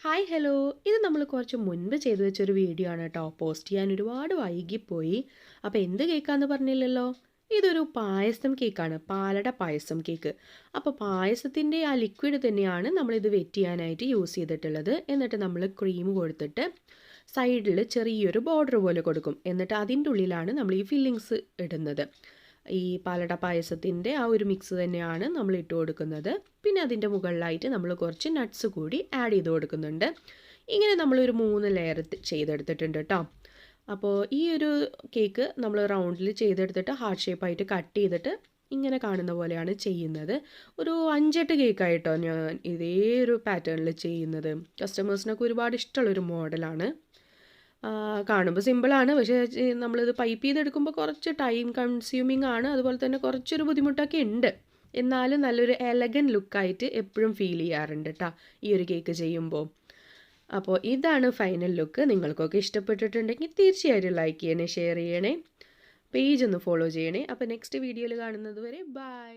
Hi hello. ഇത് നമ്മൾ കുറച്ച് മുൻപ് ചെയ്തു വെച്ചൊരു വീഡിയോ ആണ് കേട്ടോ. പോസ്റ്റ് ചെയ്യാൻ ഒരുപാട് വൈകിപ്പോയി. അപ്പോൾ എന്ത് കേക്കാന്ന് പറഞ്ഞില്ലല്ലോ. ഇതൊരു പായസം കേക്കാണ്, പാലട പായസം കേക്ക്. അപ്പോൾ പായസത്തിൻ്റെ ആ ലിക്വിഡ് തന്നെയാണ് നമ്മളിത് വെറ്റ് ചെയ്യാനായിട്ട് യൂസ് ചെയ്തിട്ടുള്ളത്. എന്നിട്ട് നമ്മൾ ക്രീം കൊടുത്തിട്ട് സൈഡിൽ ചെറിയൊരു ബോർഡർ പോലെ കൊടുക്കും. എന്നിട്ട് അതിൻ്റെ ഉള്ളിലാണ് നമ്മൾ ഈ ഫില്ലിങ്സ് ഇടുന്നത്. ഈ പാലട പായസത്തിൻ്റെ ആ ഒരു മിക്സ് തന്നെയാണ് നമ്മൾ ഇട്ട് കൊടുക്കുന്നത്. പിന്നെ അതിൻ്റെ മുകളിലായിട്ട് നമ്മൾ കുറച്ച് നട്ട്സ് കൂടി ആഡ് ചെയ്ത് കൊടുക്കുന്നുണ്ട്. ഇങ്ങനെ നമ്മളൊരു 3 ലെയർ ചെയ്തെടുത്തിട്ടുണ്ട് കേട്ടോ. അപ്പോൾ ഈ ഒരു കേക്ക് നമ്മൾ റൗണ്ടിൽ ചെയ്തെടുത്തിട്ട് ഹാർട്ട് ഷേപ്പായിട്ട് കട്ട് ചെയ്തിട്ട് ഇങ്ങനെ കാണുന്ന പോലെയാണ് ചെയ്യുന്നത്. ഒരു 5-8 കേക്കായിട്ടോ ഞാൻ ഇതേ ഒരു പാറ്റേണിൽ ചെയ്യുന്നത്. കസ്റ്റമേഴ്സിനൊക്കെ ഒരുപാട് ഇഷ്ടമുള്ളൊരു മോഡലാണ്. കാണുമ്പോൾ സിമ്പിളാണ്, പക്ഷേ നമ്മളിത് പൈപ്പ് ചെയ്തെടുക്കുമ്പോൾ കുറച്ച് ടൈം കൺസ്യൂമിംഗ് ആണ്. അതുപോലെ തന്നെ കുറച്ചൊരു ബുദ്ധിമുട്ടൊക്കെ ഉണ്ട്. എന്നാലും നല്ലൊരു എലഗൻ ലുക്കായിട്ട് എപ്പോഴും ഫീൽ ചെയ്യാറുണ്ട് കേട്ടോ ഈ ഒരു കേക്ക് ചെയ്യുമ്പോൾ. അപ്പോൾ ഇതാണ് ഫൈനൽ ലുക്ക്. നിങ്ങൾക്കൊക്കെ ഇഷ്ടപ്പെട്ടിട്ടുണ്ടെങ്കിൽ തീർച്ചയായിട്ടും ലൈക്ക് ചെയ്യണേ, ഷെയർ ചെയ്യണേ, പേജ് ഒന്ന് ഫോളോ ചെയ്യണേ. അപ്പോൾ നെക്സ്റ്റ് വീഡിയോയിൽ കാണുന്നത് വരെ ബൈ.